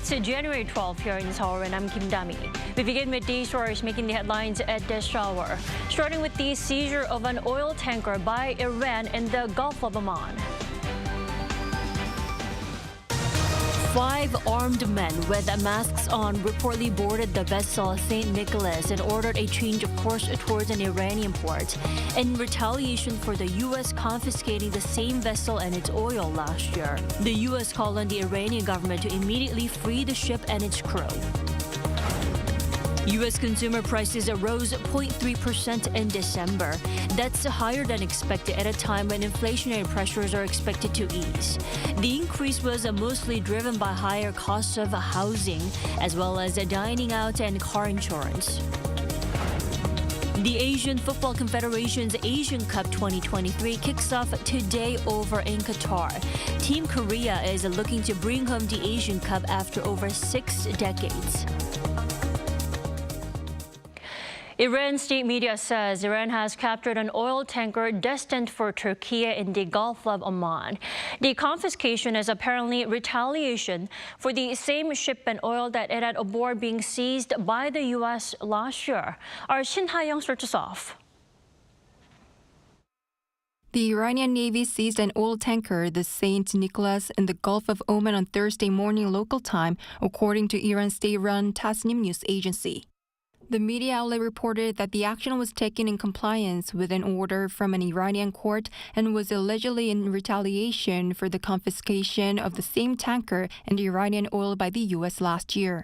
It's January 12th here in Seoul, and I'm Kim Dami. We begin with these stories making the headlines at this hour. Starting with the seizure of an oil tanker by Iran in the Gulf of Oman. 5 armed men with masks on reportedly boarded the vessel St. Nicholas and ordered a change of course towards an Iranian port in retaliation for the U.S. confiscating the same vessel and its oil last year. The U.S. called on the Iranian government to immediately free the ship and its crew. U.S. consumer prices rose 0.3% in December. That's higher than expected at a time when inflationary pressures are expected to ease. The increase was mostly driven by higher costs of housing, as well as dining out and car insurance. The Asian Football Confederation's Asian Cup 2023 kicks off today over in Qatar. Team Korea is looking to bring home the Asian Cup after over 6 decades. Iran state media says Iran has captured an oil tanker destined for Turkey in the Gulf of Oman. The confiscation is apparently retaliation for the same ship and oil that it had aboard being seized by the U.S. last year. Our Shin Ha-young starts us off. The Iranian Navy seized an oil tanker, the St. Nicholas, in the Gulf of Oman on Thursday morning local time, according to Iran's state-run Tasnim news agency. The media outlet reported that the action was taken in compliance with an order from an Iranian court and was allegedly in retaliation for the confiscation of the same tanker and the Iranian oil by the U.S. last year.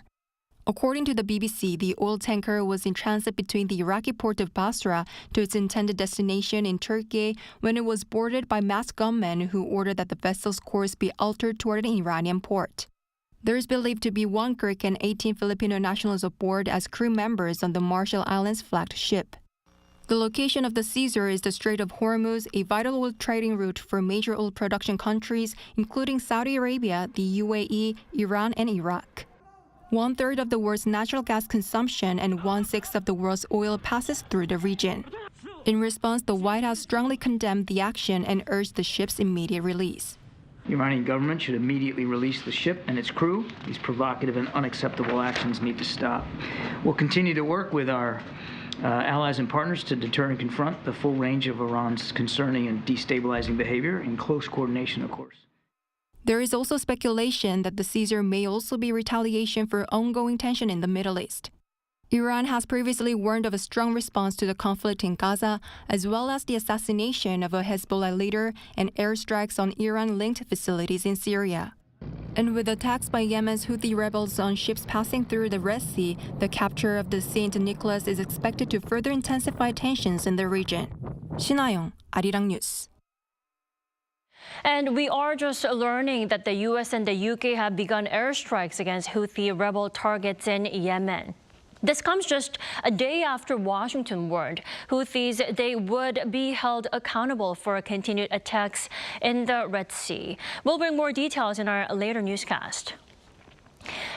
According to the BBC, the oil tanker was in transit between the Iraqi port of Basra to its intended destination in Turkey when it was boarded by masked gunmen who ordered that the vessel's course be altered toward an Iranian port. There is believed to be 1 Greek and 18 Filipino nationals aboard as crew members on the Marshall Islands flagged ship. The location of the seizure is the Strait of Hormuz, a vital oil trading route for major oil production countries, including Saudi Arabia, the UAE, Iran, and Iraq. 1/3 of the world's natural gas consumption and 1/6 of the world's oil passes through the region. In response, the White House strongly condemned the action and urged the ship's immediate release. The Iranian government should immediately release the ship and its crew. These provocative and unacceptable actions need to stop. We'll continue to work with our allies and partners to deter and confront the full range of Iran's concerning and destabilizing behavior in close coordination, of course. There is also speculation that the seizure may also be retaliation for ongoing tension in the Middle East. Iran has previously warned of a strong response to the conflict in Gaza, as well as the assassination of a Hezbollah leader and airstrikes on Iran-linked facilities in Syria. And with attacks by Yemen's Houthi rebels on ships passing through the Red Sea, the capture of the St. Nicholas is expected to further intensify tensions in the region. Shin Ha-young, Arirang News. And we are just learning that the U.S. and the UK have begun airstrikes against Houthi rebel targets in Yemen. This comes just a day after Washington warned Houthis they would be held accountable for continued attacks in the Red Sea. We'll bring more details in our later newscast.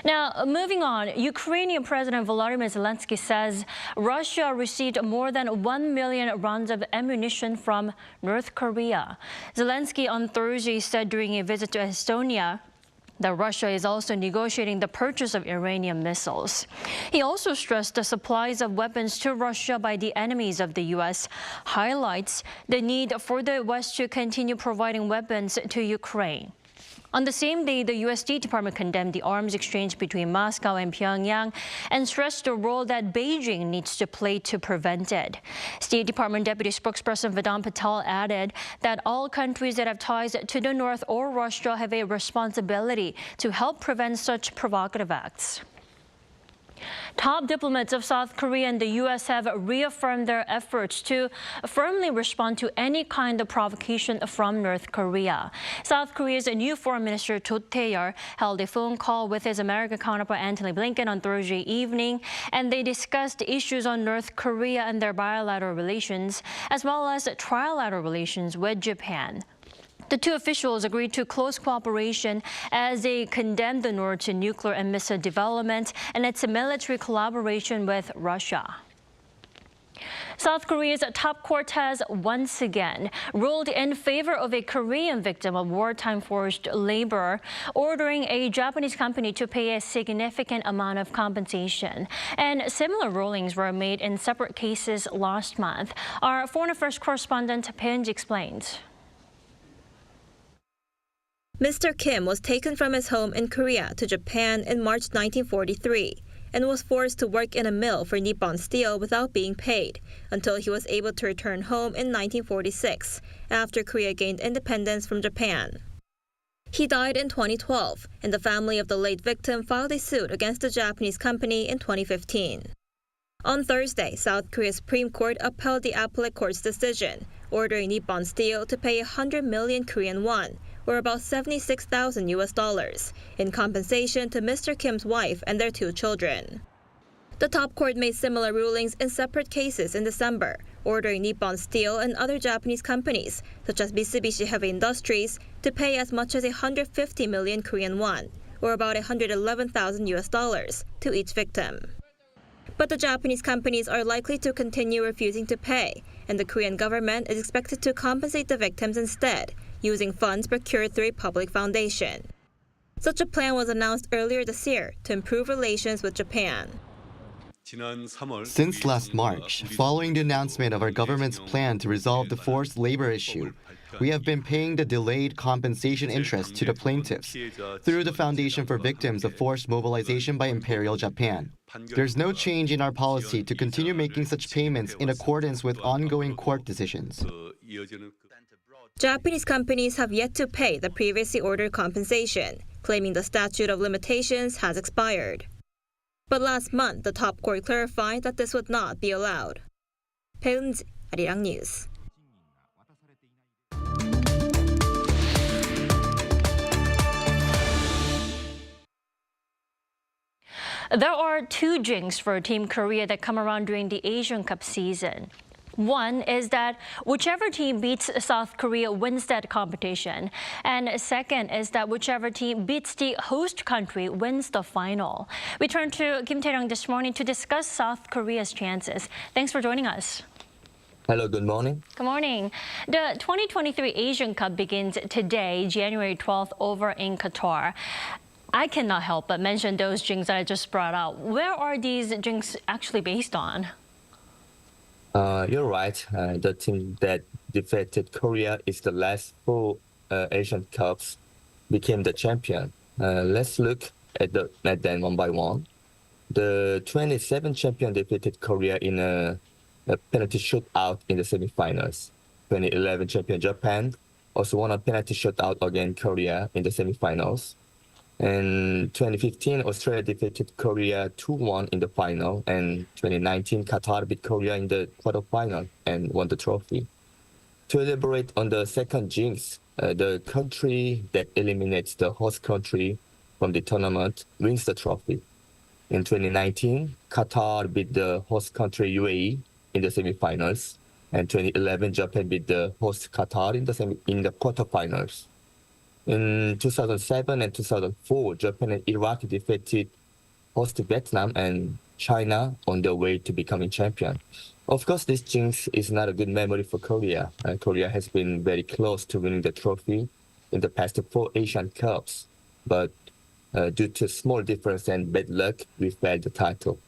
Now, moving on, Ukrainian President Volodymyr Zelenskyy says Russia received more than 1 million rounds of ammunition from North Korea. Zelenskyy on Thursday said during a visit to Estonia that Russia is also negotiating the purchase of Iranian missiles. He also stressed the supplies of weapons to Russia by the enemies of the U.S. highlights the need for the West to continue providing weapons to Ukraine. On the same day, the U.S. State Department condemned the arms exchange between Moscow and Pyongyang and stressed the role that Beijing needs to play to prevent it. State Department Deputy Spokesperson Vedant Patel added that all countries that have ties to the North or Russia have a responsibility to help prevent such provocative acts. Top diplomats of South Korea and the U.S. have reaffirmed their efforts to firmly respond to any kind of provocation from North Korea. South Korea's new Foreign Minister Cho Tae-yeol held a phone call with his American counterpart Antony Blinken on Thursday evening, and they discussed issues on North Korea and their bilateral relations, as well as trilateral relations with Japan. The two officials agreed to close cooperation as they condemned the North's nuclear and missile development and its military collaboration with Russia. South Korea's top court has once again ruled in favor of a Korean victim of wartime forced labor, ordering a Japanese company to pay a significant amount of compensation. And similar rulings were made in separate cases last month. Our Foreign Affairs correspondent Pinj explains. Mr. Kim was taken from his home in Korea to Japan in March 1943. And was forced to work in a mill for Nippon Steel without being paid until he was able to return home in 1946, after Korea gained independence from Japan. He died in 2012, and the family of the late victim filed a suit against the Japanese company in 2015. On Thursday, South Korea's Supreme Court upheld the appellate court's decision, ordering Nippon Steel to pay 100 million Korean won, or about $76,000 in compensation to Mr. Kim's wife and their 2 children. The top court made similar rulings in separate cases in December, ordering Nippon Steel and other Japanese companies, such as Mitsubishi Heavy Industries, to pay as much as 150 million Korean won, or about $111,000 to each victim. But the Japanese companies are likely to continue refusing to pay, and the Korean government is expected to compensate the victims instead, using funds procured through a public foundation. Such a plan was announced earlier this year to improve relations with Japan. Since last March, following the announcement of our government's plan to resolve the forced labor issue, we have been paying the delayed compensation interest to the plaintiffs through the Foundation for Victims of Forced Mobilization by Imperial Japan. There's no change in our policy to continue making such payments in accordance with ongoing court decisions. Japanese companies have yet to pay the previously ordered compensation, claiming the statute of limitations has expired. But last month, the top court clarified that this would not be allowed. Pinj, Arirang News. There are 2 jinx for Team Korea that come around during the Asian Cup season. One is that whichever team beats South Korea wins that competition. And second is that whichever team beats the host country wins the final. We turn to Kim Tae-ryung this morning to discuss South Korea's chances. Thanks for joining us. Hello, good morning. Good morning. The 2023 Asian Cup begins today, January 12th, over in Qatar. I cannot help but mention those jinx that I just brought out. Where are these jinx actually based on? You're right. The team that defeated Korea is the last 4 Asian Cups became the champion. Let's look at them one by one. The 27 champion defeated Korea in a penalty shootout in the semifinals. 2011 champion Japan also won a penalty shootout against Korea in the semifinals. In 2015, Australia defeated Korea 2-1 in the final, and 2019, Qatar beat Korea in the quarterfinal and won the trophy. To elaborate on the second jinx, the country that eliminates the host country from the tournament wins the trophy. In 2019, Qatar beat the host country UAE in the semifinals, and 2011, Japan beat the host Qatar in the quarterfinals. In 2007 and 2004, Japan and Iraq defeated host Vietnam and China on their way to becoming champion. Of course, this jinx is not a good memory for Korea. Korea has been very close to winning the trophy in the past 4 Asian Cups, but due to small difference and bad luck, we failed the title.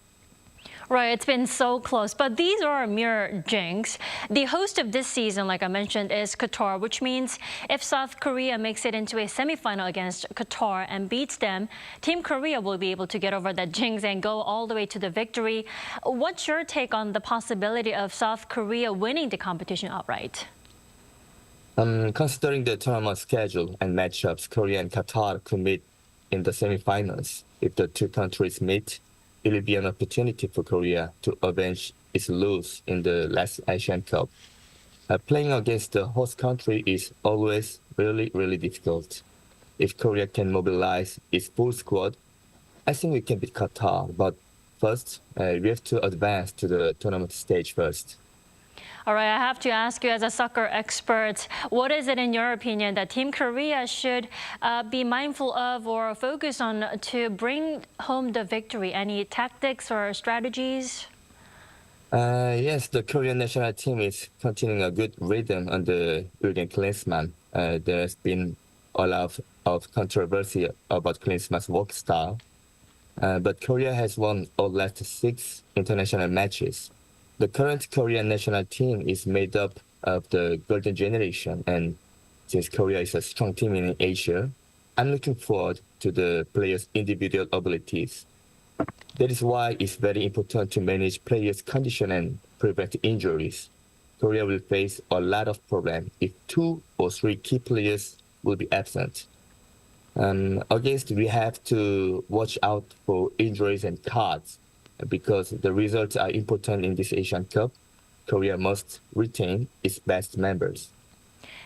Right, it's been so close, but these are mere jinx. The host of this season, like I mentioned, is Qatar, which means if South Korea makes it into a semifinal against Qatar and beats them, Team Korea will be able to get over that jinx and go all the way to the victory. What's your take on the possibility of South Korea winning the competition outright? Considering the tournament schedule and matchups, Korea and Qatar could meet in the semifinals. If the 2 countries meet, it will be an opportunity for Korea to avenge its loss in the last Asian Cup. Playing against the host country is always really difficult. If Korea can mobilize its full squad, I think we can beat Qatar. But first, we have to advance to the tournament stage first. All right, I have to ask you as a soccer expert, what is it in your opinion that Team Korea should be mindful of or focus on to bring home the victory? Any tactics or strategies? Yes, the Korean national team is continuing a good rhythm under Jürgen Klinsmann. There's been a lot of controversy about Klinsmann's work style, but Korea has won all last 6 international matches. The current Korean national team is made up of the golden generation, and since Korea is a strong team in Asia, I'm looking forward to the players' individual abilities. That is why it's very important to manage players' condition and prevent injuries. Korea will face a lot of problems if 2 or 3 key players will be absent. Against, we have to watch out for injuries and cards because the results are important in this Asian Cup. Korea must retain its best members.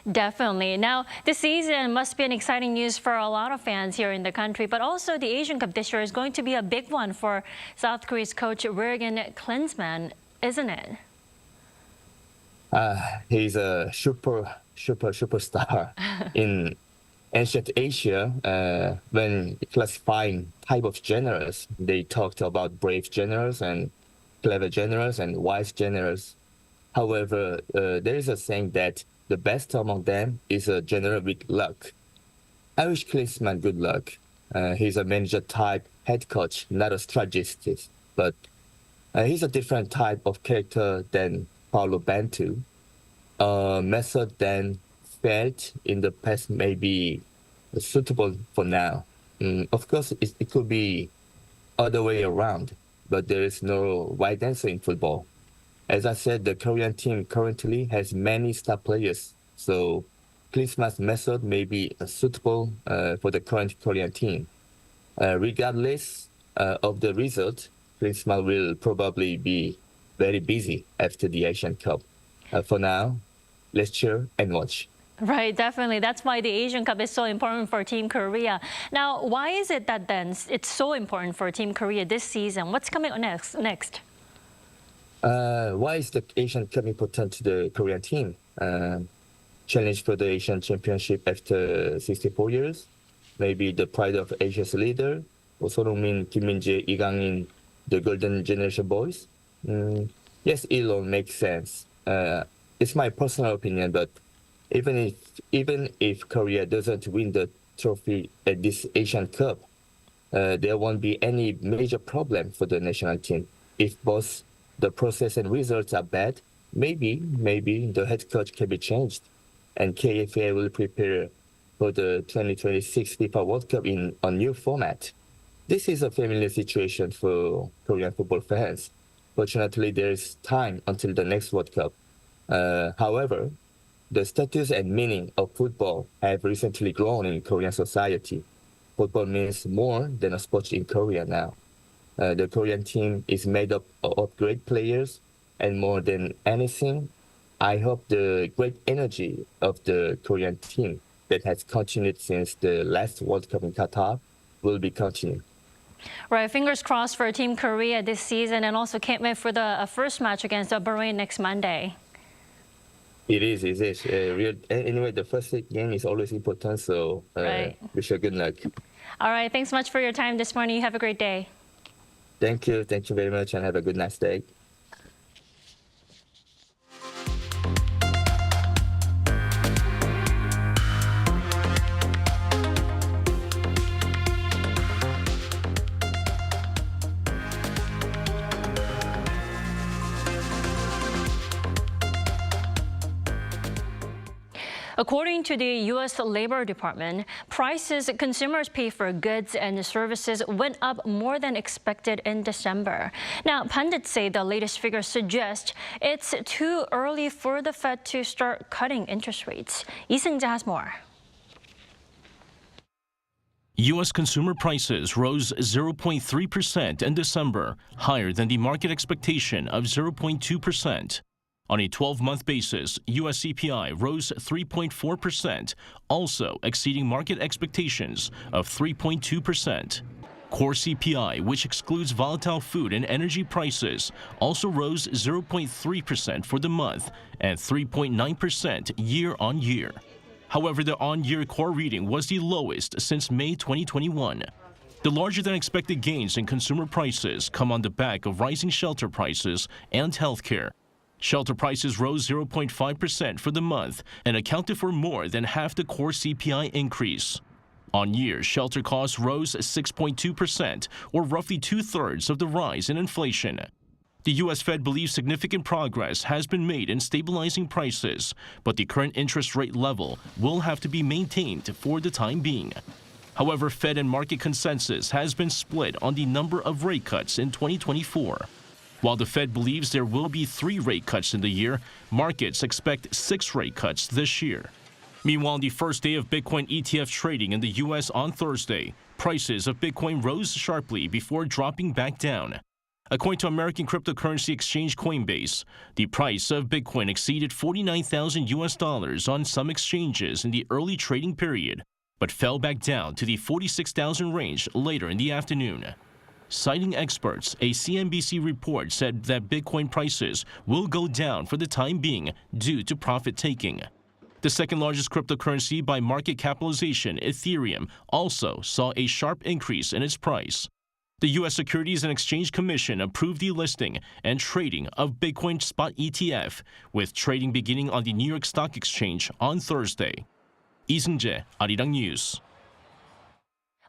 Definitely. Now, this season must be an exciting news for a lot of fans here in the country, but also the Asian Cup this year is going to be a big one for South Korea's coach Jürgen Klinsmann, isn't it? He's a superstar in ancient Asia. When classifying type of generals, they talked about brave generals and clever generals and wise generals. However, there is a saying that the best among them is a general with luck. I wish Klinsmann good luck. He's a manager type head coach, not a strategist, but he's a different type of character than Paulo Bento. A method that failed in the past may be suitable for now. Of course, it could be other way around, but there is no right answer in football. As I said, the Korean team currently has many star players, so Klinsmann's method may be suitable for the current Korean team. Regardless of the result, Klinsmann will probably be very busy after the Asian Cup. For now, let's cheer and watch. Right, definitely. That's why the Asian Cup is so important for Team Korea. Now, why is it that then it's so important for Team Korea this season? What's coming next? Why is the Asian Cup important to the Korean team? Challenge for the Asian Championship after 64 years? Maybe the pride of Asia's leader? Or Sonheung-min, Kim Min-jae, Lee Gang-in, the Golden Generation boys? Yes, it all makes sense. It's my personal opinion, but even if Korea doesn't win the trophy at this Asian Cup, there won't be any major problem for the national team. If both the process and results are bad, maybe the head coach can be changed, and KFA will prepare for the 2026 FIFA World Cup in a new format. This is a familiar situation for Korean football fans. Fortunately, there is time until the next World Cup. However, the status and meaning of football have recently grown in Korean society. Football means more than a sport in Korea now. The Korean team is made up of great players, and more than anything, I hope the great energy of the Korean team that has continued since the last World Cup in Qatar will be continued. Right, fingers crossed for Team Korea this season, and also can't wait for the first match against Bahrain next Monday. It is. Anyway, the first game is always important, so right. Wish you good luck. All right, thanks so much for your time this morning. You have a great day. Thank you very much, and have a good nice day. According to the U.S. Labor Department, prices consumers pay for goods and services went up more than expected in December. Now, pundits say the latest figures suggest it's too early for the Fed to start cutting interest rates. Lee Seung-jae has more. U.S. consumer prices rose 0.3% in December, higher than the market expectation of 0.2%. On a 12-month basis, U.S. CPI rose 3.4%, also exceeding market expectations of 3.2%. Core CPI, which excludes volatile food and energy prices, also rose 0.3% for the month and 3.9% year-on-year. However, the on-year core reading was the lowest since May 2021. The larger-than-expected gains in consumer prices come on the back of rising shelter prices and healthcare. Shelter prices rose 0.5% for the month and accounted for more than half the core CPI increase. On year, shelter costs rose 6.2%, or roughly two-thirds of the rise in inflation. The U.S. Fed believes significant progress has been made in stabilizing prices, but the current interest rate level will have to be maintained for the time being. However, Fed and market consensus has been split on the number of rate cuts in 2024. While the Fed believes there will be 3 rate cuts in the year, markets expect 6 rate cuts this year. Meanwhile, on the first day of Bitcoin ETF trading in the U.S. on Thursday, prices of Bitcoin rose sharply before dropping back down. According to American cryptocurrency exchange Coinbase, the price of Bitcoin exceeded $49,000 on some exchanges in the early trading period, but fell back down to the 46,000 range later in the afternoon. Citing experts, a CNBC report said that Bitcoin prices will go down for the time being due to profit-taking. The second largest cryptocurrency by market capitalization, Ethereum, also saw a sharp increase in its price. The U.S. Securities and Exchange Commission approved the listing and trading of Bitcoin spot ETF, with trading beginning on the New York Stock Exchange on Thursday. Lee Seung-jae, Arirang News.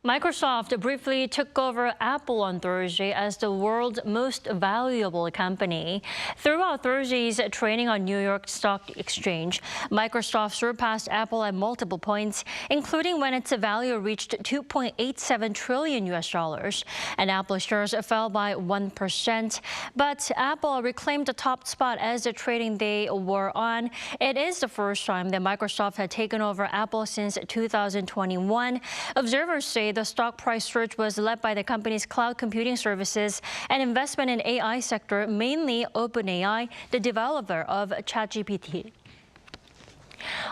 Microsoft briefly took over Apple on Thursday as the world's most valuable company. Throughout Thursday's trading on New York Stock Exchange, Microsoft surpassed Apple at multiple points, including when its value reached $2.87 trillion, and Apple shares fell by 1%. But Apple reclaimed the top spot as the trading day wore on. It is the first time that Microsoft had taken over Apple since 2021. Observers say the stock price surge was led by the company's cloud computing services and investment in AI sector, mainly OpenAI, the developer of ChatGPT.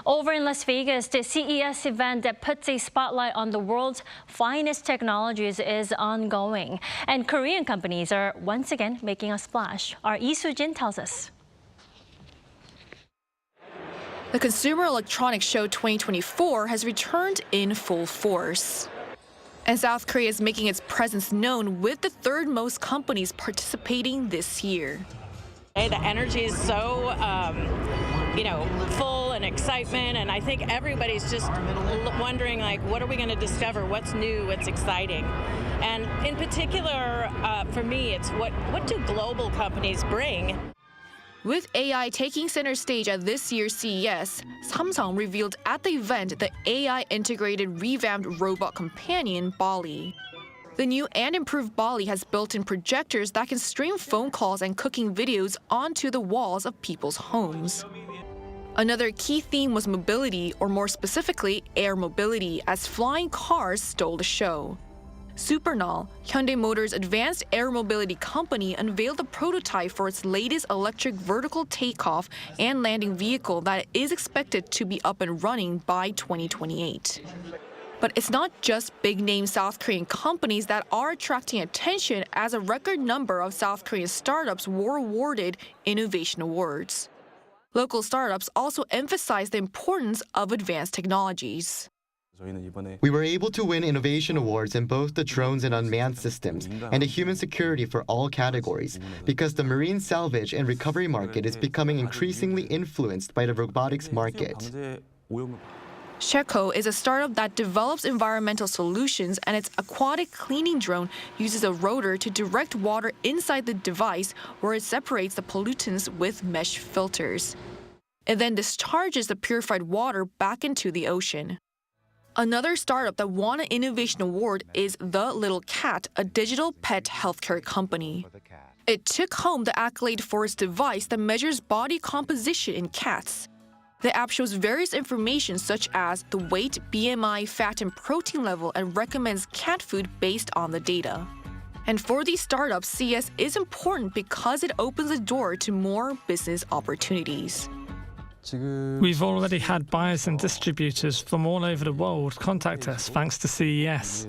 Over in Las Vegas, the CES event that puts a spotlight on the world's finest technologies is ongoing, and Korean companies are once again making a splash. Our Lee Soo-jin tells us. The Consumer Electronics Show 2024 has returned in full force. And South Korea is making its presence known with the third most companies participating this year. The energy is so, full and excitement, and I think everybody's just wondering, like, what are we going to discover? What's new? What's exciting? And in particular, for me, it's what do global companies bring? With AI taking center stage at this year's CES, Samsung revealed at the event the AI-integrated revamped robot companion, Bali. The new and improved Bali has built-in projectors that can stream phone calls and cooking videos onto the walls of people's homes. Another key theme was mobility, or more specifically, air mobility, as flying cars stole the show. Supernal, Hyundai Motors' advanced air mobility company, unveiled a prototype for its latest electric vertical takeoff and landing vehicle that is expected to be up and running by 2028. But it's not just big-name South Korean companies that are attracting attention, as a record number of South Korean startups were awarded innovation awards. Local startups also emphasized the importance of advanced technologies. We were able to win innovation awards in both the drones and unmanned systems and the human security for all categories, because the marine salvage and recovery market is becoming increasingly influenced by the robotics market. Sheco is a startup that develops environmental solutions, and its aquatic cleaning drone uses a rotor to direct water inside the device, where it separates the pollutants with mesh filters. It then discharges the purified water back into the ocean. Another startup that won an innovation award is The Little Cat, a digital pet healthcare company. It took home the accolade for its device that measures body composition in cats. The app shows various information such as the weight, BMI, fat and protein level, and recommends cat food based on the data. And for these startups, CES is important because it opens the door to more business opportunities. We've already had buyers and distributors from all over the world contact us thanks to CES.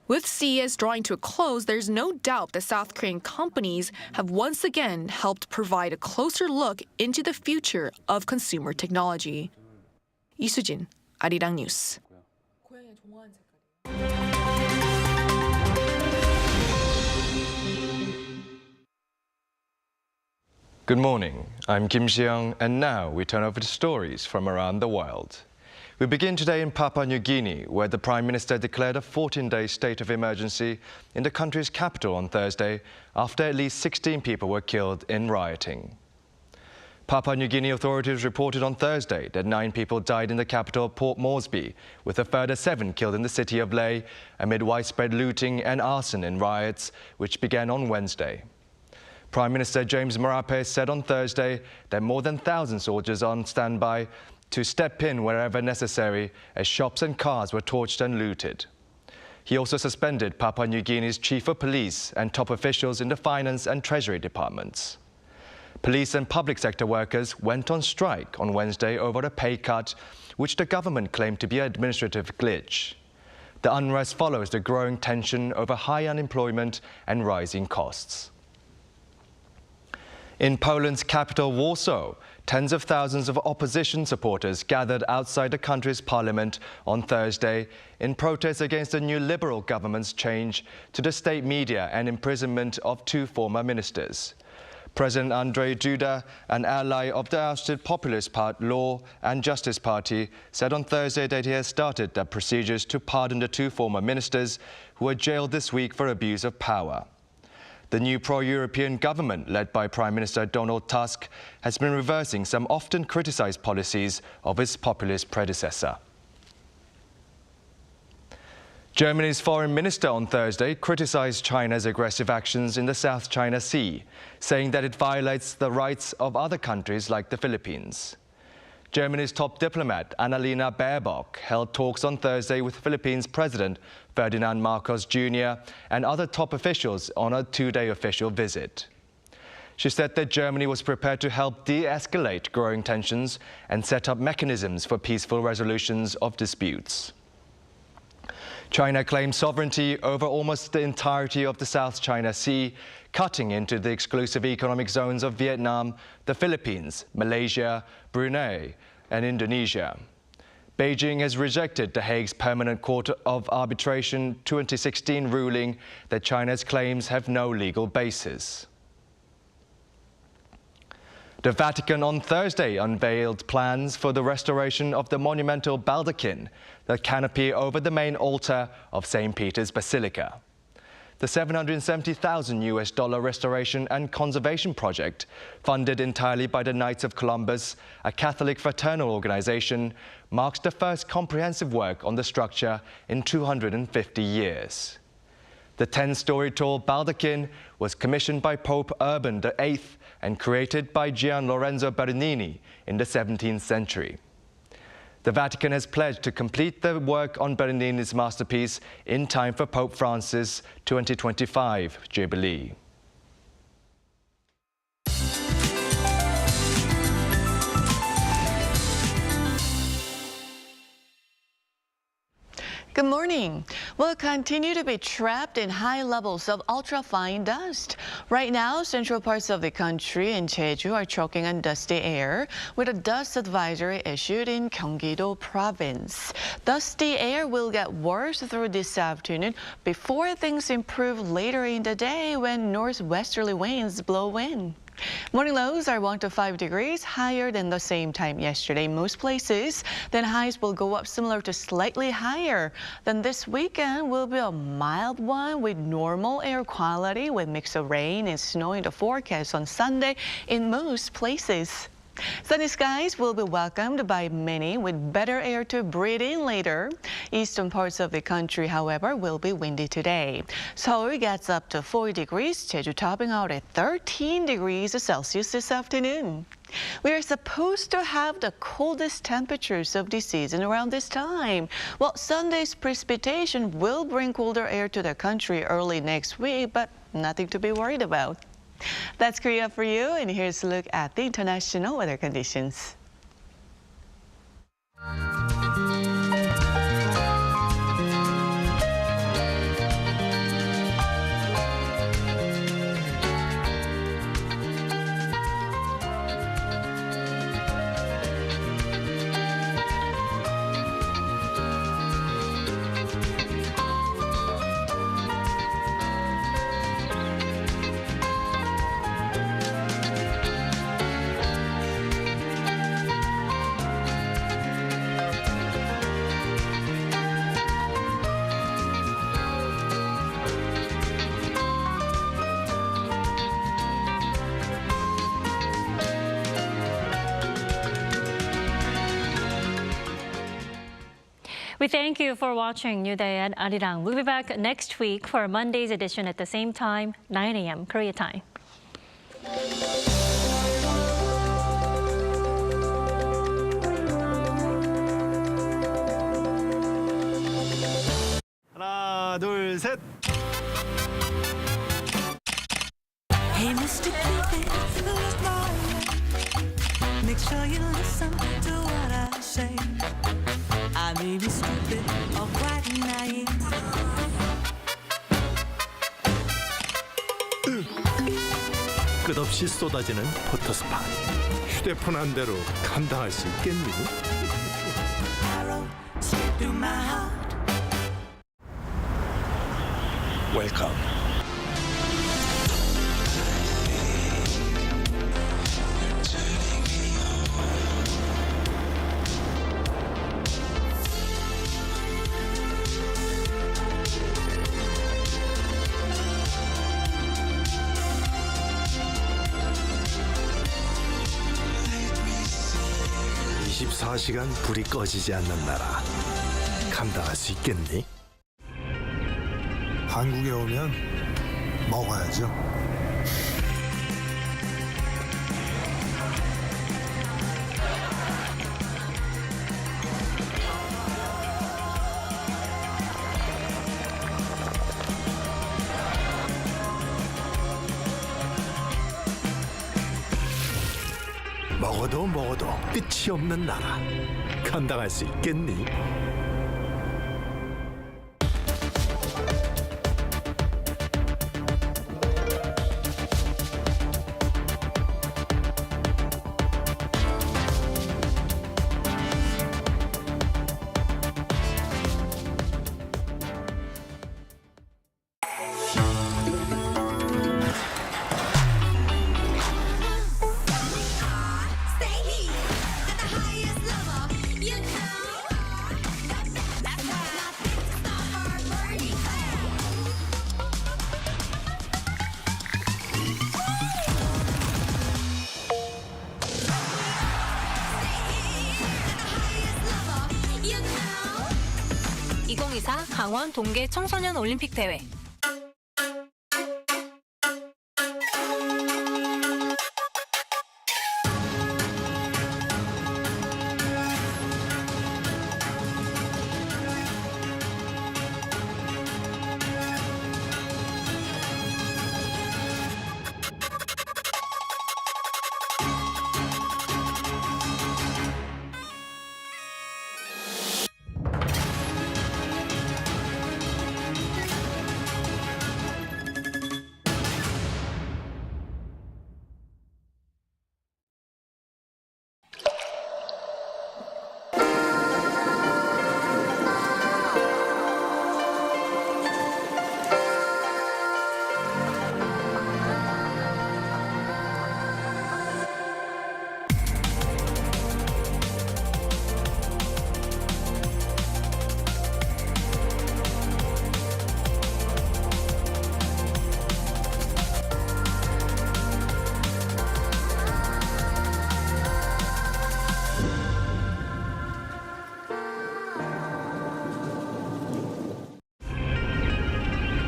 With CES drawing to a close, there's no doubt that South Korean companies have once again helped provide a closer look into the future of consumer technology. Lee Soo-jin, Arirang News. Good morning, I'm Kim Seong, and now we turn over to stories from around the world. We begin today in Papua New Guinea, where the Prime Minister declared a 14-day state of emergency in the country's capital on Thursday after at least 16 people were killed in rioting. Papua New Guinea authorities reported on Thursday that 9 people died in the capital, Port Moresby, with a further 7 killed in the city of Lae amid widespread looting and arson in riots, which began on Wednesday. Prime Minister James Marape said on Thursday that more than 1,000 soldiers are on standby to step in wherever necessary as shops and cars were torched and looted. He also suspended Papua New Guinea's chief of police and top officials in the finance and treasury departments. Police and public sector workers went on strike on Wednesday over a pay cut, which the government claimed to be an administrative glitch. The unrest follows the growing tension over high unemployment and rising costs. In Poland's capital, Warsaw, tens of thousands of opposition supporters gathered outside the country's parliament on Thursday in protest against the new Liberal government's change to the state media and imprisonment of 2 former ministers. President Andrzej Duda, an ally of the ousted Populist Law and Justice Party, said on Thursday that he has started the procedures to pardon the 2 former ministers who were jailed this week for abuse of power. The new pro-European government, led by Prime Minister Donald Tusk, has been reversing some often criticized policies of its populist predecessor. Germany's foreign minister on Thursday criticized China's aggressive actions in the South China Sea, saying that it violates the rights of other countries like the Philippines. Germany's top diplomat, Annalena Baerbock, held talks on Thursday with Philippines President Ferdinand Marcos Jr. and other top officials on a 2-day official visit. She said that Germany was prepared to help de-escalate growing tensions and set up mechanisms for peaceful resolutions of disputes. China claims sovereignty over almost the entirety of the South China Sea, cutting into the exclusive economic zones of Vietnam, the Philippines, Malaysia, Brunei, and Indonesia. Beijing has rejected The Hague's Permanent Court of Arbitration 2016 ruling that China's claims have no legal basis. The Vatican on Thursday unveiled plans for the restoration of the monumental baldachin, the canopy over the main altar of St. Peter's Basilica. The $770,000 restoration and conservation project, funded entirely by the Knights of Columbus, a Catholic fraternal organization, marks the first comprehensive work on the structure in 250 years. The 10-story tall baldachin was commissioned by Pope Urban VIII and created by Gian Lorenzo Bernini in the 17th century. The Vatican has pledged to complete the work on Bernini's masterpiece in time for Pope Francis' 2025 Jubilee. Good morning. We'll continue to be trapped in high levels of ultrafine dust. Right now, central parts of the country and Jeju are choking on dusty air, with a dust advisory issued in Gyeonggi-do province. Dusty air will get worse through this afternoon before things improve later in the day when northwesterly winds blow in. Morning lows are 1 to 5 degrees higher than the same time yesterday in most places. Then highs will go up similar to slightly higher. Then this weekend will be a mild one with normal air quality with mix of rain and snow in the forecast on Sunday in most places. Sunny skies will be welcomed by many with better air to breathe in later. Eastern parts of the country, however, will be windy today. Seoul gets up to 4 degrees, Jeju topping out at 13 degrees Celsius this afternoon. We are supposed to have the coldest temperatures of the season around this time. Well, Sunday's precipitation will bring colder air to the country early next week, but nothing to be worried about. That's Korea for you, and here's a look at the international weather conditions. We thank you for watching New Day at Arirang. We'll be back next week for Monday's edition at the same time, 9 a.m. Korea time. 하나, 둘, 셋. Hey, Mr. Cupid, who's calling? Make sure you listen to what I say. I may be stupid or quite naive. 끝없이 쏟아지는 포토스팟. 휴대폰 한 대로 감당할 수 있겠니? Arrow straight through my heart. 웰컴. (24시간) 불이 꺼지지 않는 나라 감당할 수 있겠니? 한국에 오면 먹어야죠. 먹어도 끝이 없는 나라 감당할 수 있겠니? 강원 동계 청소년 올림픽 대회.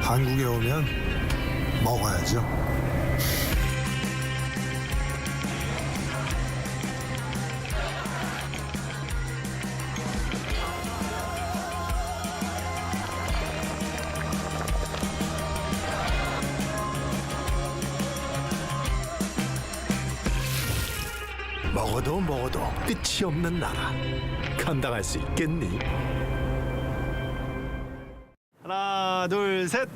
한국에 오면 먹어야죠. 먹어도 끝이 없는 나라 감당할 수 있겠니? 하나, 둘, 셋.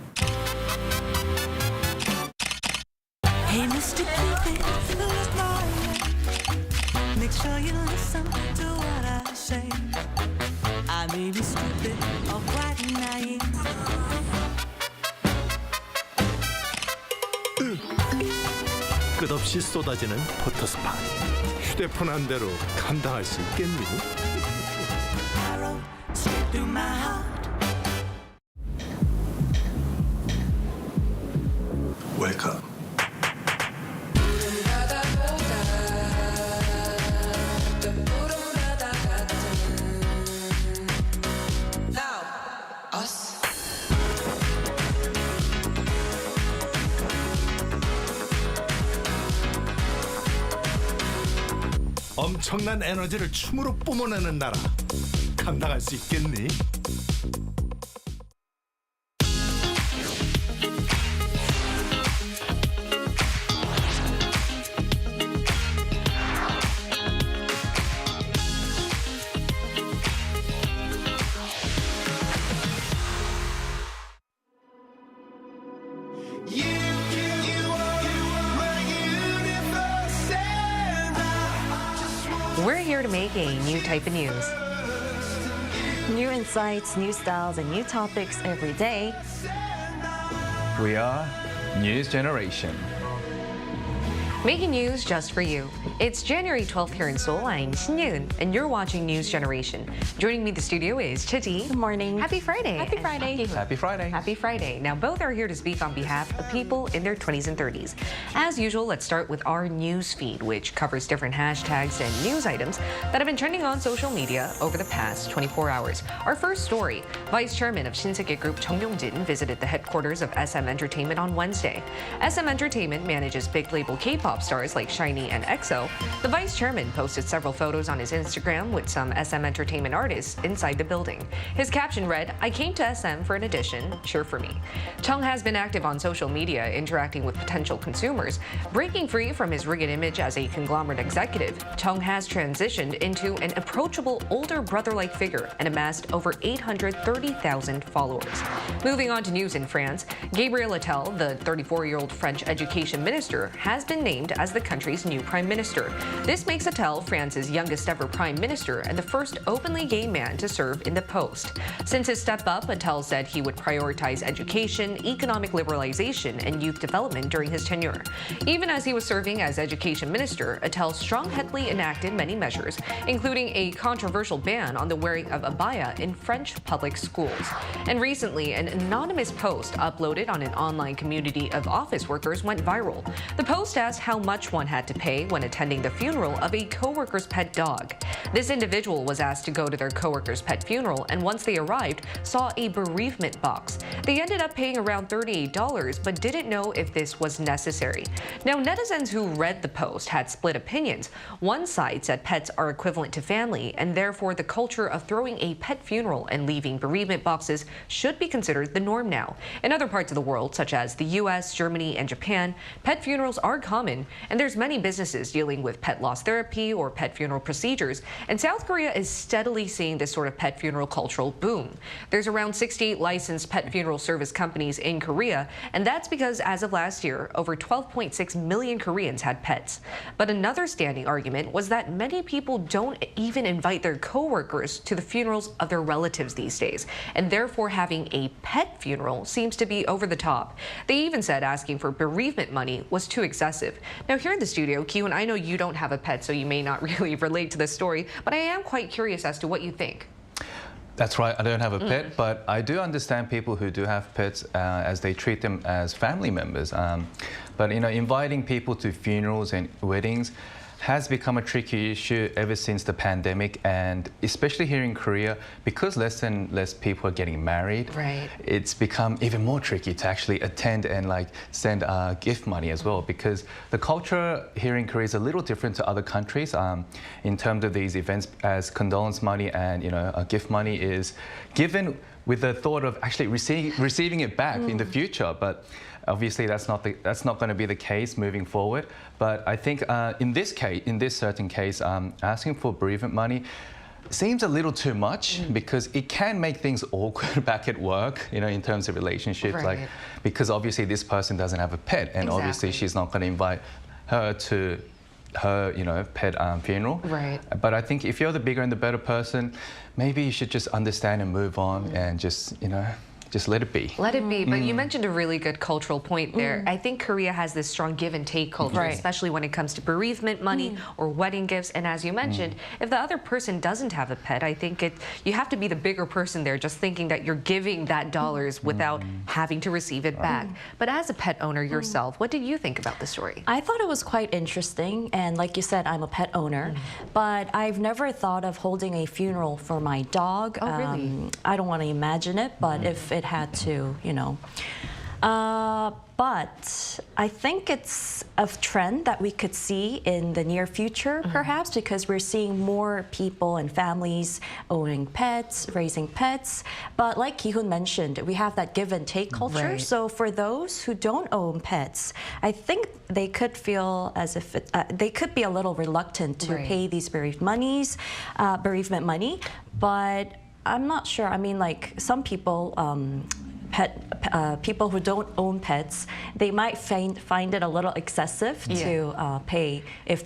Hey, Mr. Cupid, who's calling? Make sure you listen to what I say. I may be stupid or quite naive. 끝없이 쏟아지는 포토스팟. 휴대폰 한 대로 감당할 수 있겠니? Arrow straight through my heart. 웰컴. 엄청난 에너지를 춤으로 뿜어내는 나라. 감당할 수 있겠니? We're here to make a new type of news. New insights, new styles, and new topics every day. We are News Generation. Making news just for you. It's January 12th here in Seoul. I'm Shin-Yoon, and you're watching News Generation. Joining me in the studio is Chiji. Good morning. Happy Friday. Happy Friday. Happy Friday. Happy Friday. Now, both are here to speak on behalf of people in their 20s and 30s. As usual, let's start with our news feed, which covers different hashtags and news items that have been trending on social media over the past 24 hours. Our first story, Vice Chairman of Shinsegae Group Chung Yong-jin visited the headquarters of SM Entertainment on Wednesday. SM Entertainment manages big label K-pop stars like SHINee and EXO. The Vice Chairman posted several photos on his Instagram with some SM Entertainment artists inside the building. His caption read, "I came to SM for an audition, cheer for me." Chung has been active on social media, interacting with potential consumers. Breaking free from his rugged image as a conglomerate executive, Chung has transitioned into an approachable older brother-like figure and amassed over 830,000 followers. Moving on to news in France, Gabriel Attal, the 34-year-old French education minister, has been named as the country's new prime minister. This makes Attal France's youngest ever prime minister and the first openly gay man to serve in the post. Since his step up, Attal said he would prioritize education, economic liberalization, and youth development during his tenure. Even as he was serving as education minister, Attal strong-headedly enacted many measures, including a controversial ban on the wearing of abaya in French public schools. And recently, an anonymous post uploaded on an online community of office workers went viral. The post asked how much one had to pay when attending the funeral of a coworker's pet dog. This individual was asked to go to their coworker's pet funeral, and once they arrived, saw a bereavement box. They ended up paying around $38, but didn't know if this was necessary. Now, netizens who read the post had split opinions. One side said pets are equivalent to family, and therefore the culture of throwing a pet funeral and leaving bereavement boxes should be considered the norm now. In other parts of the world, such as the US, Germany, and Japan, pet funerals are common, and there's many businesses dealing with pet loss therapy or pet funeral procedures, and South Korea is steadily seeing this sort of pet funeral cultural boom. There's around 68 licensed pet funeral service companies in Korea, and that's because as of last year, over 12.6 million Koreans had pets. But another standing argument was that many people don't even invite their coworkers to the funerals of their relatives these days, and therefore having a pet funeral seems to be over the top. They even said asking for bereavement money was too excessive. Now, here in the studio, Kyun, I know you don't have a pet, so you may not really relate to this story, but I am quite curious as to what you think. That's right, I don't have a pet, but I do understand people who do have pets as they treat them as family members. But, you know, inviting people to funerals and weddings has become a tricky issue ever since the pandemic, and especially here in Korea, because less and less people are getting married, right, it's become even more tricky to actually attend and send gift money as well, because the culture here in Korea is a little different to other countries in terms of these events, as condolence money and gift money is given with the thought of actually receiving it back in the future. But obviously, that's not going to be the case moving forward. But I think in this certain case, asking for bereavement money seems a little too much, because it can make things awkward back at work, in terms of relationships. Right. Because obviously this person doesn't have a pet, and obviously she's not going to invite her to her, pet funeral. Right. But I think if you're the bigger and the better person, maybe you should just understand and move on and just let it be. Let it be. But you mentioned a really good cultural point there. I think Korea has this strong give and take culture, especially when it comes to bereavement money or wedding gifts. And as you mentioned, if the other person doesn't have a pet, I think you have to be the bigger person there, just thinking that you're giving that dollars without having to receive it back. But as a pet owner yourself, what did you think about the story? I thought it was quite interesting, and like you said, I'm a pet owner, but I've never thought of holding a funeral for my dog. Oh, really? I don't want to imagine it, but if it had to, but But I think it's a trend that we could see in the near future, perhaps, because we're seeing more people and families owning pets, raising pets. But like Ki-hoon mentioned, we have that give and take culture. Right. So for those who don't own pets, I think they could feel as if they could be a little reluctant to pay these bereavement money. But I'm not sure. I mean, like some people, people who don't own pets, they might find it a little excessive to pay if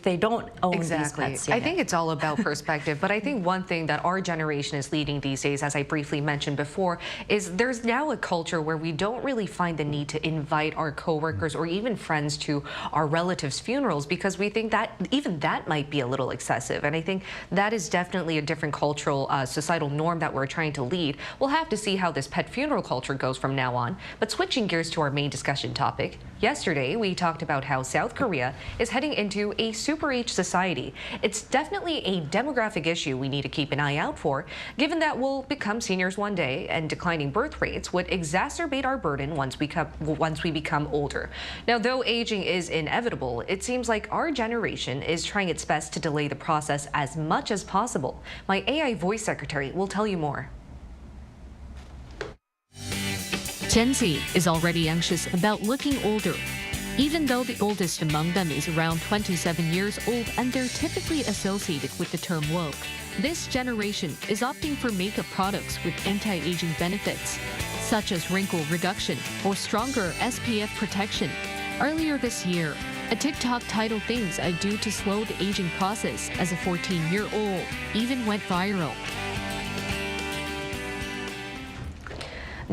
they don't own these pets. I think it's all about perspective, but I think one thing that our generation is leading these days, as I briefly mentioned before, is there's now a culture where we don't really find the need to invite our coworkers or even friends to our relatives' funerals because we think that even that might be a little excessive. And I think that is definitely a different cultural, societal norm that we're trying to lead. We'll have to see how this pet funeral culture goes from now on. But switching gears to our main discussion topic, yesterday we talked about how South Korea is heading into a super age society. It's definitely a demographic issue we need to keep an eye out for, given that we'll become seniors one day and declining birth rates would exacerbate our burden once we become older. Now, though aging is inevitable, it seems like our generation is trying its best to delay the process as much as possible. My AI voice secretary will tell you more. Gen Z is already anxious about looking older, even though the oldest among them is around 27 years old and they're typically associated with the term woke. This generation is opting for makeup products with anti-aging benefits, such as wrinkle reduction or stronger SPF protection. Earlier this year, a TikTok titled "Things I Do to Slow the Aging Process" as a 14-year-old even went viral.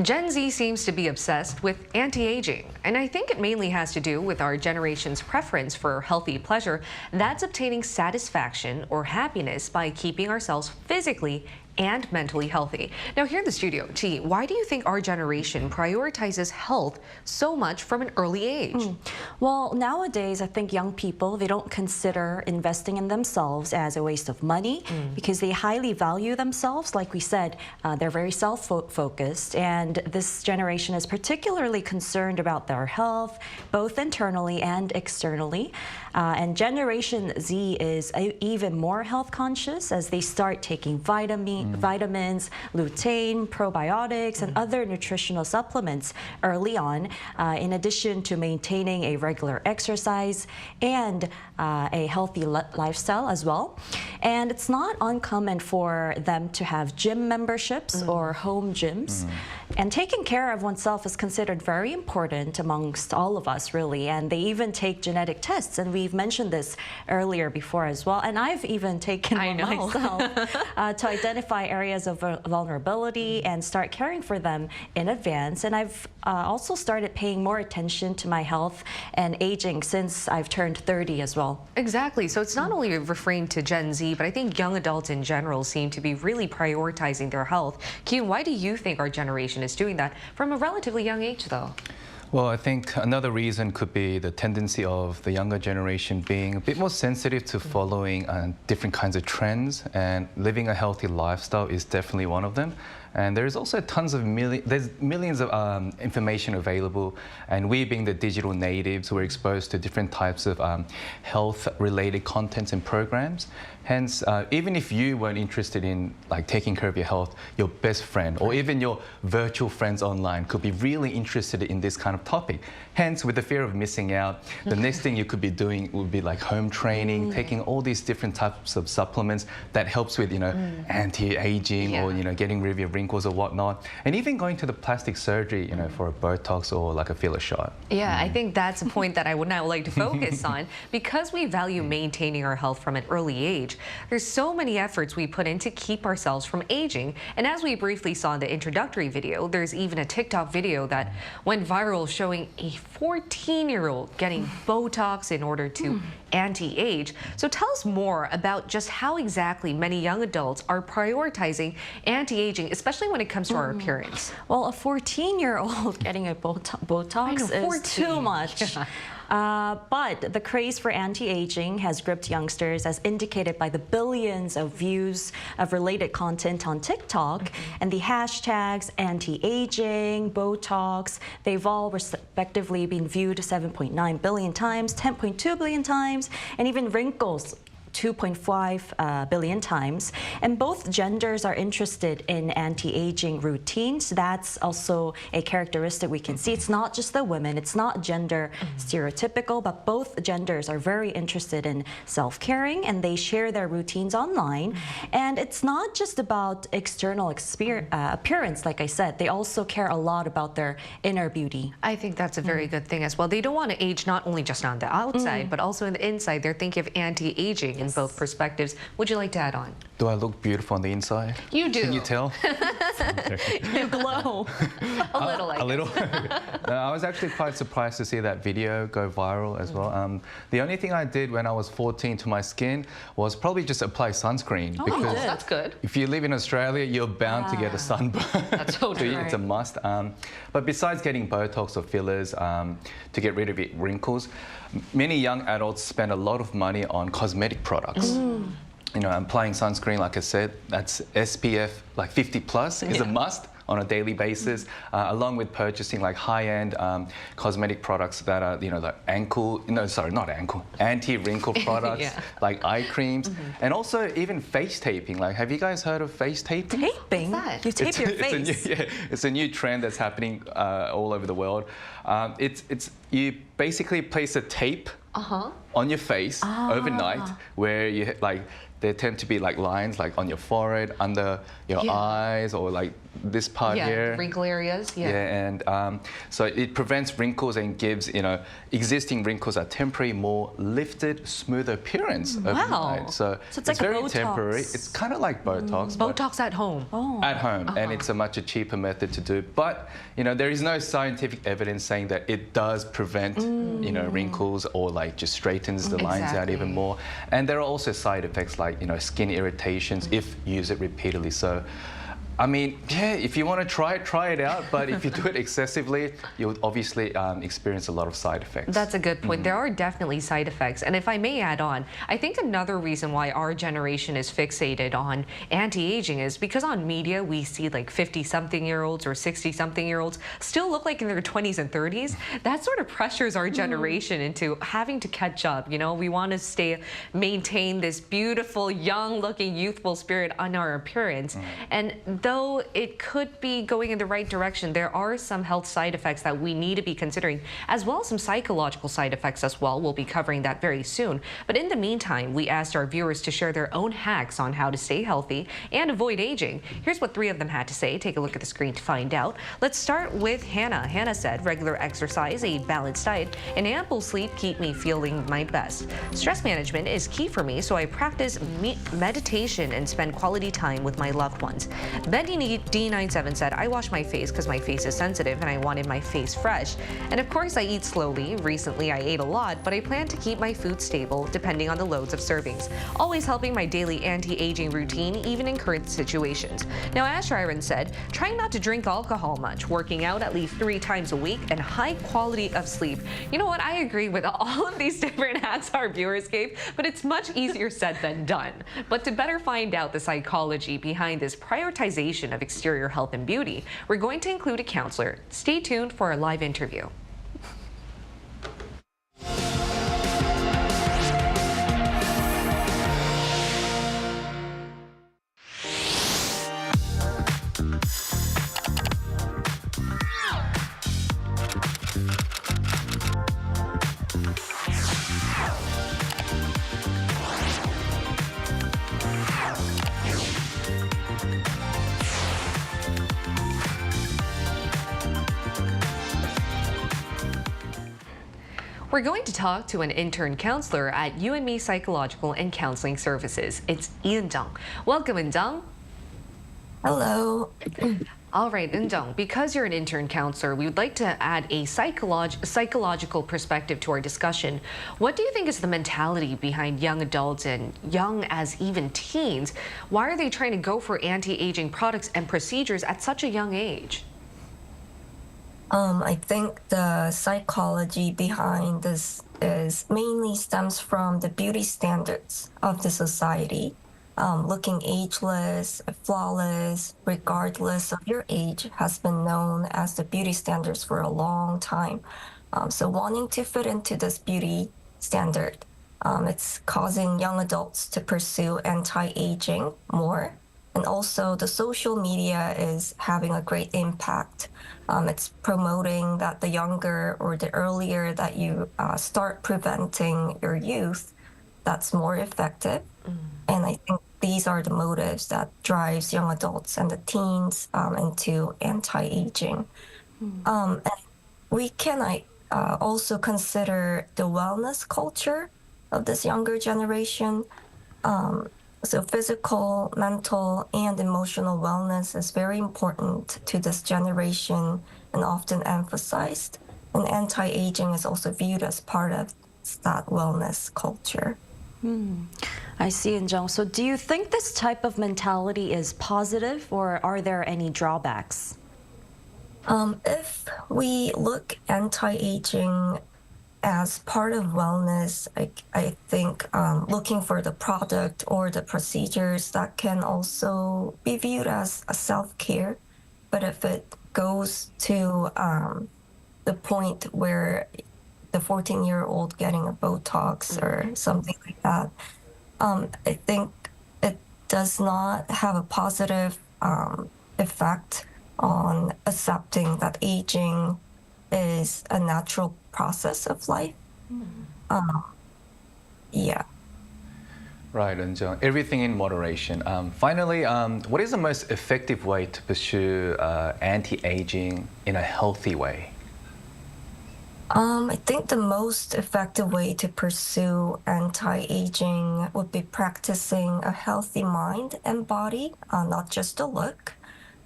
Gen Z seems to be obsessed with anti-aging, and I think it mainly has to do with our generation's preference for healthy pleasure that's obtaining satisfaction or happiness by keeping ourselves physically and mentally healthy. Now here in the studio, T, why do you think our generation prioritizes health so much from an early age? Well, nowadays, I think young people, they don't consider investing in themselves as a waste of money because they highly value themselves. Like we said, they're very self-focused, and this generation is particularly concerned about their health, both internally and externally. And Generation Z is even more health conscious as they start taking vitamins, lutein, probiotics, and other nutritional supplements early on, in addition to maintaining a regular exercise and a healthy lifestyle as well. And it's not uncommon for them to have gym memberships or home gyms. And taking care of oneself is considered very important amongst all of us, really. And they even take genetic tests. And we've mentioned this earlier before as well. And I've even taken one myself to identify areas of vulnerability and start caring for them in advance. And I've also started paying more attention to my health and aging since I've turned 30 as well. Exactly. So it's not only referring to Gen Z, but I think young adults in general seem to be really prioritizing their health. Kyun, why do you think our generation is doing that from a relatively young age, though? Well, I think another reason could be the tendency of the younger generation being a bit more sensitive to following different kinds of trends, and living a healthy lifestyle is definitely one of them. And there's also tons of millions of information available, and we being the digital natives, we're exposed to different types of health-related contents and programs. Hence, even if you weren't interested in taking care of your health, your best friend or even your virtual friends online could be really interested in this kind of topic. Hence, with the fear of missing out, the next thing you could be doing would be like home training, taking all these different types of supplements that helps with, anti-aging or, getting rid of your wrinkles or whatnot, and even going to the plastic surgery, for a Botox or like a filler shot. Yeah, I think that's a point that I would now like to focus on. Because we value maintaining our health from an early age, there's so many efforts we put in to keep ourselves from aging. And as we briefly saw in the introductory video, there's even a TikTok video that went viral showing a 14-year-old getting Botox in order to anti-age. So tell us more about just how exactly many young adults are prioritizing anti-aging, especially when it comes to our appearance. Well, a 14-year-old getting a Botox is too much. But the craze for anti-aging has gripped youngsters, as indicated by the billions of views of related content on TikTok. And the hashtags anti-aging, Botox, they've all respectively been viewed 7.9 billion times, 10.2 billion times, and even wrinkles 2.5 billion times. And both genders are interested in anti-aging routines. That's also a characteristic we can see. It's not just the women, it's not gender stereotypical, but both genders are very interested in self-caring, and they share their routines online. And it's not just about external appearance, like I said. They also care a lot about their inner beauty. I think that's a very good thing as well. They don't want to age not only just on the outside, but also in the inside. They're thinking of anti-aging in both perspectives. Would you like to add on? Do I look beautiful on the inside? You do. Can you tell? You glow. A little, A little. No, I was actually quite surprised to see that video go viral as well. The only thing I did when I was 14 to my skin was probably just apply sunscreen. Because that's good. If you live in Australia, you're bound to get a sunburn. That's so true. It's a must. But besides getting Botox or fillers to get rid of wrinkles, many young adults spend a lot of money on cosmetic products. You know, applying sunscreen, like I said, that's SPF like 50 plus is a must on a daily basis, along with purchasing like high-end cosmetic products that are, you know, like anti-wrinkle products, like eye creams, and also even face taping. Like, have you guys heard of face taping? Taping? What's that? You tape your face? It's a new trend that's happening all over the world. You basically place a tape on your face overnight, where you there tend to be like lines like on your forehead, under your eyes, or like this part here. Wrinkle areas. And so it prevents wrinkles and gives, you know, existing wrinkles a temporary, more lifted, smoother appearance overnight. So it's like very temporary. It's kind of like Botox. Botox at home. At home, and it's a much cheaper method to do. But you know, there is no scientific evidence saying that it does prevent, you know, wrinkles, or like just straightens the lines out even more. And there are also side effects like, you know, skin irritations if you use it repeatedly. So, I mean, yeah, if you want to try it out, but if you do it excessively, you'll obviously experience a lot of side effects. That's a good point. There are definitely side effects. And if I may add on, I think another reason why our generation is fixated on anti-aging is because on media, we see like 50-something-year-olds or 60-something-year-olds still look like in their 20s and 30s. That sort of pressures our generation into having to catch up. You know, we want to maintain this beautiful, young-looking, youthful spirit on our appearance. And though it could be going in the right direction, there are some health side effects that we need to be considering, as well as some psychological side effects as well. We'll be covering that very soon. But in the meantime, we asked our viewers to share their own hacks on how to stay healthy and avoid aging. Here's what 3 of them had to say. Take a look at the screen to find out. Let's start with Hannah. Hannah said, regular exercise, a balanced diet, and ample sleep keep me feeling my best. Stress management is key for me, so I practice meditation and spend quality time with my loved ones. Bendy D97 said, I wash my face because my face is sensitive and I wanted my face fresh. And of course, I eat slowly. Recently, I ate a lot, but I plan to keep my food stable depending on the loads of servings. Always helping my daily anti-aging routine, even in current situations. Now, Ash Iron said, trying not to drink alcohol much, working out at least 3 times a week, and high quality of sleep. You know what? I agree with all of these different hacks our viewers gave, but it's much easier said than done. But to better find out the psychology behind this prioritization of exterior health and beauty, we're going to include a counselor. Stay tuned for our live interview. We're going to talk to an intern counselor at You&Me Psychological and Counseling Services. It's Eun-jung. Welcome, Eun-jung. Hello. All right, Eun-jung, because you're an intern counselor, we would like to add a psychological perspective to our discussion. What do you think is the mentality behind young adults and young as even teens? Why are they trying to go for anti-aging products and procedures at such a young age? I think the psychology behind this is mainly stems from the beauty standards of the society. Looking ageless, flawless, regardless of your age, has been known as the beauty standards for a long time. So wanting to fit into this beauty standard, it's causing young adults to pursue anti-aging more. And also the social media is having a great impact. It's promoting that the younger or the earlier that you start preventing your youth, that's more effective. And I think these are the motives that drives young adults and the teens into anti-aging. And we can also consider the wellness culture of this younger generation. So physical, mental, and emotional wellness is very important to this generation and often emphasized. And anti-aging is also viewed as part of that wellness culture. I see, In-jung. So do you think this type of mentality is positive, or are there any drawbacks? If we look anti-aging as part of wellness, I think looking for the product or the procedures, that can also be viewed as a self-care. But if it goes to the point where the 14-year-old getting a Botox or something like that, I think it does not have a positive effect on accepting that aging is a natural process of life. Yeah. Right, and everything in moderation. Finally, what is the most effective way to pursue anti-aging in a healthy way? I think the most effective way to pursue anti-aging would be practicing a healthy mind and body, not just a look.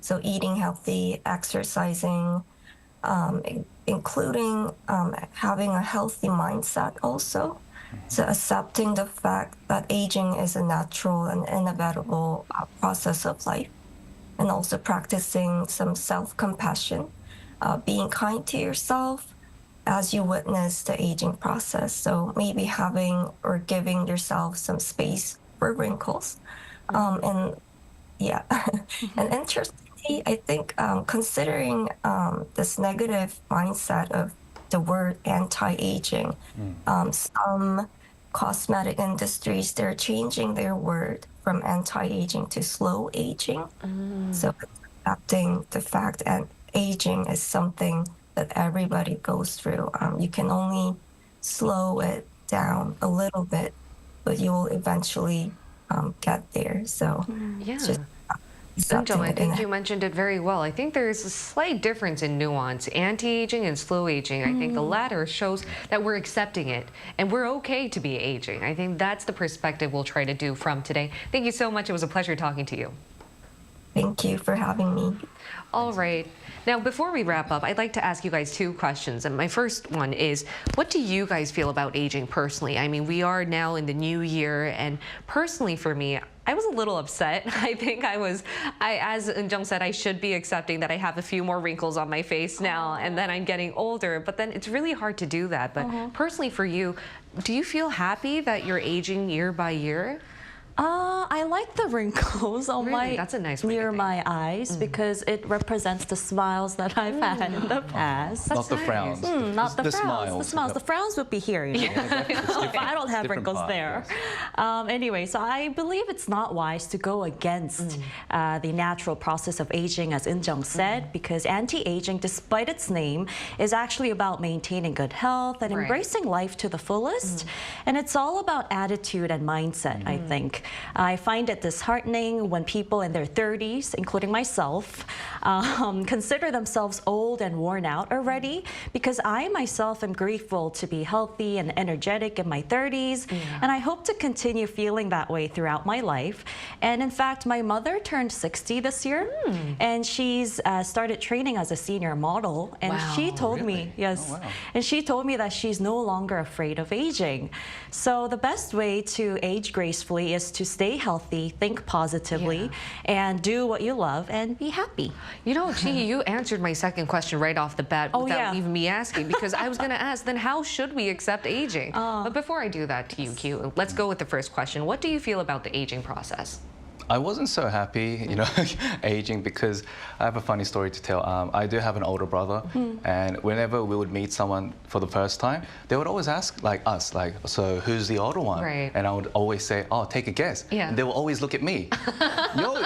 So eating healthy, exercising, including having a healthy mindset also. So accepting the fact that aging is a natural and inevitable process of life. And also practicing some self-compassion, being kind to yourself as you witness the aging process. So maybe having or giving yourself some space for wrinkles. And yeah, and interestingly, I think considering this negative mindset of the word anti-aging, some cosmetic industries, they're changing their word from anti-aging to slow aging. So accepting the fact that aging is something that everybody goes through. You can only slow it down a little bit, but you will eventually get there. So it's just In-jung, I think you mentioned it very well. I think there is a slight difference in nuance. Anti-aging and slow aging, I think the latter shows that we're accepting it and we're okay to be aging. I think that's the perspective we'll try to do from today. Thank you so much. It was a pleasure talking to you. Thank you for having me. All right. Now, before we wrap up, I'd like to ask you guys two questions. And my first one is, what do you guys feel about aging personally? I mean, we are now in the new year, and personally for me, I was a little upset. I think as In-jung said, I should be accepting that I have a few more wrinkles on my face now, and then I'm getting older. But then it's really hard to do that. But personally for you, do you feel happy that you're aging year by year? I like the wrinkles on That's a nice way near my eyes because it represents the smiles that I've had in the past. Not the frowns. Not the frowns. smiles. The smiles. The frowns would be here, you know. But I don't have wrinkles there. Yes. Anyway, so I believe it's not wise to go against the natural process of aging, as In-jung said, because anti-aging, despite its name, is actually about maintaining good health and embracing life to the fullest. And it's all about attitude and mindset, I think. I find it disheartening when people in their 30s, including myself, consider themselves old and worn out already, because I myself am grateful to be healthy and energetic in my 30s, and I hope to continue feeling that way throughout my life. And in fact, my mother turned 60 this year, and she's started training as a senior model, and she told me, and she told me that she's no longer afraid of aging. So the best way to age gracefully is to stay healthy, think positively, and do what you love and be happy. You know, Chi, you answered my second question right off the bat without even me asking, because I was going to ask, then how should we accept aging? But before I do that to you, Q, let's go with the first question. What do you feel about the aging process? I wasn't so happy, you know, aging, because I have a funny story to tell. I do have an older brother, and whenever we would meet someone for the first time, they would always ask, like us, like, so who's the older one? Right. And I would always say, oh, take a guess. Yeah. And they will always look at me.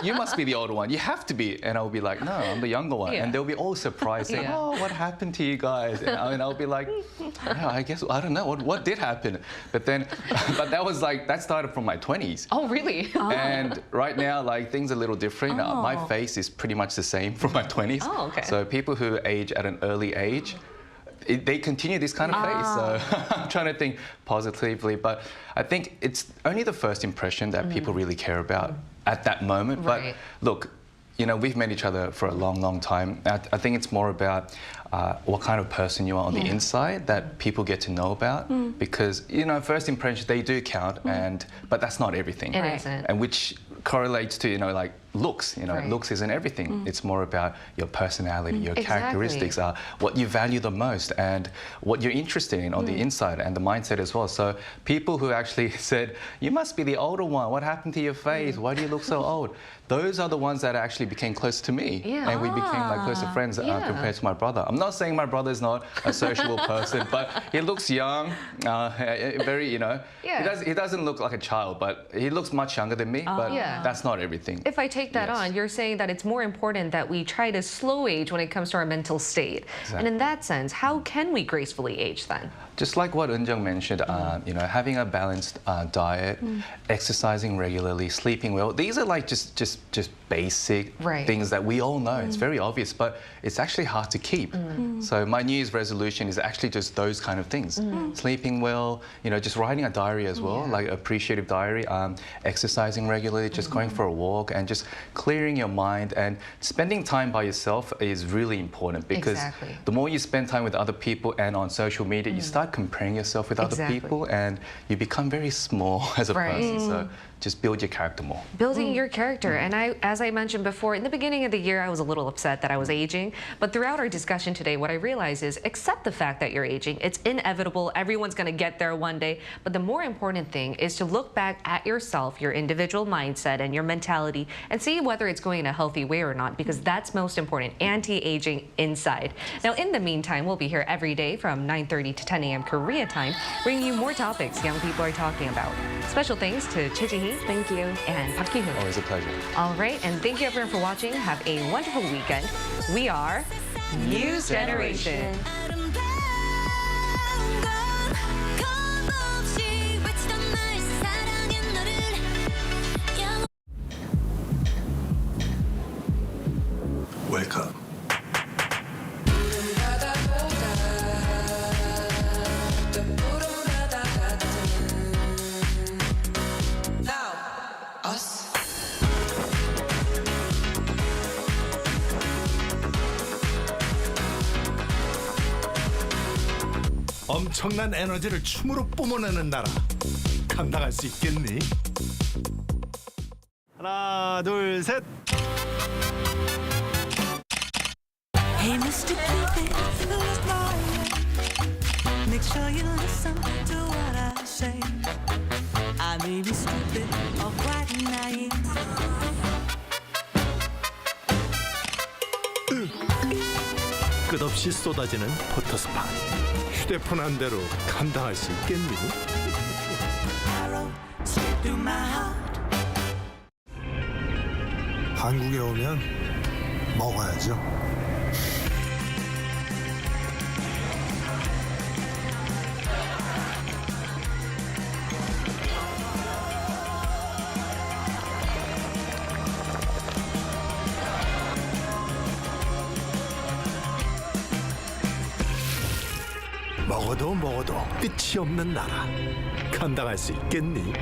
You must be the older one. You have to be. And I would be like, no, I'm the younger one. Yeah. And they'll be all surprised, saying, oh, what happened to you guys? And I'll be like, yeah, I guess, I don't know, what did happen? But then, but that was like, that started from my 20s. Oh, really? And right now, like, things are a little different. My face is pretty much the same from my 20s. Oh, okay. So people who age at an early age, they continue this kind of face. So I'm trying to think positively, but I think it's only the first impression that people really care about at that moment. Right. But look, you know, we've met each other for a long, long time. I think it's more about what kind of person you are on the inside that people get to know about, because, you know, first impressions, they do count, but that's not everything. It isn't. And which correlates to, you know, like looks. You know, looks isn't everything. It's more about your personality, your characteristics, what you value the most, and what you're interested in on the inside, and the mindset as well. So people who actually said, you must be the older one, what happened to your face, why do you look so old? Those are the ones that actually became close to me, and we became like closer friends compared to my brother. I'm not saying my brother's not a sociable person, but he looks young, very, you know, he doesn't look like a child, but he looks much younger than me, but that's not everything. If I take that on, you're saying that it's more important that we try to slow age when it comes to our mental state. Exactly. And in that sense, how can we gracefully age then? Just like what Eunjung mentioned, you know, having a balanced diet, exercising regularly, sleeping well, these are like just basic things that we all know. It's very obvious, but it's actually hard to keep. So my New Year's resolution is actually just those kind of things. Sleeping well, you know, just writing a diary as well, like appreciative diary, exercising regularly, just going for a walk, and just clearing your mind, and spending time by yourself is really important, because the more you spend time with other people and on social media, you start comparing yourself with other people, and you become very small as a person. So just build your character more. Building your character. And as I mentioned before, in the beginning of the year, I was a little upset that I was aging. But throughout our discussion today, what I realized is accept the fact that you're aging. It's inevitable. Everyone's going to get there one day. But the more important thing is to look back at yourself, your individual mindset and your mentality, and see whether it's going in a healthy way or not, because that's most important. Anti-aging inside. Now, in the meantime, we'll be here every day from 9:30 to 10 a.m. Korea time, bringing you more topics young people are talking about. Special thanks to Chiji. Thank you. And Park Ki-hoon. Always a pleasure. All right, and thank you everyone for watching. Have a wonderful weekend. We are News Generation. Welcome. 엄청난 에너지를 춤으로 뿜어내는 나라. 감당할 수 있겠니? 하나, 둘, 셋. Hey, Mr. Cupid, who's mine? Make sure you listen to what I say. I may be stupid or quite naive. 끝없이 쏟아지는 포토스팟. 휴대폰 한 대로 감당할 수 있겠니? 한국에 오면 먹어야죠. 먹어도 끝이 없는 나라. 감당할 수 있겠니?